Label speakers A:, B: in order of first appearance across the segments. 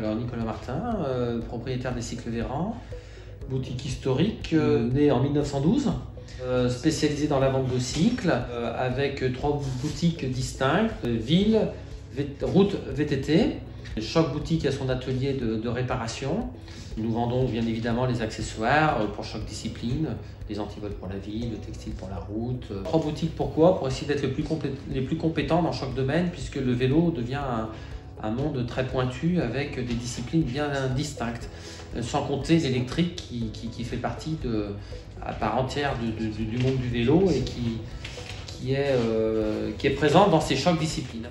A: Alors Nicolas Martin, propriétaire des Cycles Véran, boutique historique née en 1912, spécialisée dans la vente de cycles, avec 3 boutiques distinctes, ville, route, VTT. Chaque boutique a son atelier de réparation. Nous vendons bien évidemment les accessoires pour chaque discipline, les antivols pour la ville, le textile pour la route. 3 boutiques, pourquoi? Pour essayer d'être les plus compétents dans chaque domaine, puisque le vélo devient un monde très pointu avec des disciplines bien distinctes. Sans compter l'électrique qui fait partie à part entière du monde du vélo et qui est présent dans chaque discipline.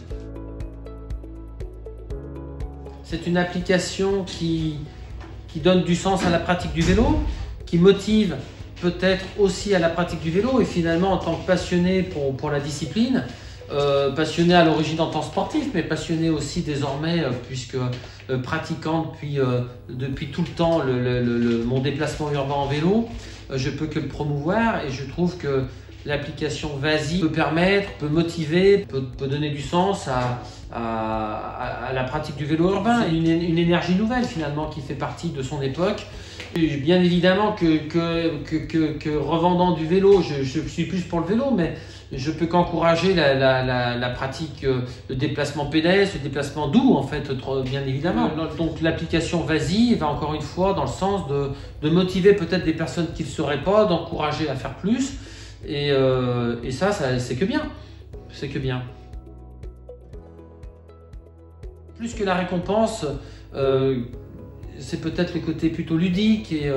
A: C'est une application qui donne du sens à la pratique du vélo, qui motive peut-être aussi à la pratique du vélo et finalement en tant que passionné pour la discipline, passionné à l'origine en tant que sportif, mais passionné aussi désormais puisque pratiquant depuis tout le temps mon déplacement urbain en vélo, je peux que le promouvoir et je trouve que l'application Vazi peut motiver, peut donner du sens à la pratique du vélo urbain, une énergie nouvelle finalement qui fait partie de son époque. Et bien évidemment que revendant du vélo, je suis plus pour le vélo, mais je peux qu'encourager la pratique de déplacement pédestre, de déplacement doux en fait, bien évidemment. Donc l'application Vazi va encore une fois dans le sens de motiver peut-être des personnes qui ne le seraient pas, d'encourager à faire plus. Et ça c'est que bien, c'est que bien. Plus que la récompense, c'est peut-être le côté plutôt ludique et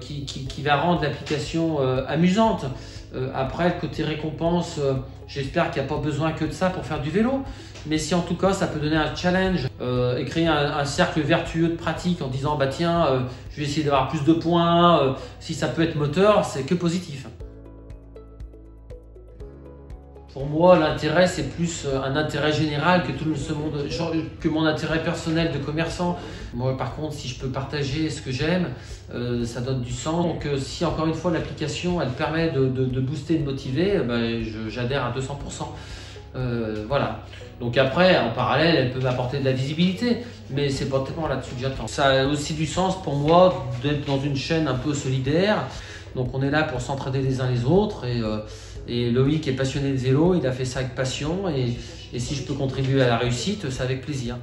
A: qui va rendre l'application amusante. Après, le côté récompense, j'espère qu'il n'y a pas besoin que de ça pour faire du vélo. Mais si en tout cas ça peut donner un challenge et créer un cercle vertueux de pratique en disant bah tiens, je vais essayer d'avoir plus de points, si ça peut être moteur, c'est que positif. Pour moi, l'intérêt, c'est plus un intérêt général que tout ce monde, que mon intérêt personnel de commerçant. Moi, par contre, si je peux partager ce que j'aime, ça donne du sens. Donc, si encore une fois, l'application, elle permet de booster, de motiver, j'adhère à 200%. Voilà. Donc après, en parallèle, elle peut m'apporter de la visibilité, mais c'est pas tellement là-dessus que j'attends. Ça a aussi du sens pour moi d'être dans une chaîne un peu solidaire. Donc, on est là pour s'entraider les uns les autres et Loïc est passionné de vélo, il a fait ça avec passion et si je peux contribuer à la réussite, c'est avec plaisir.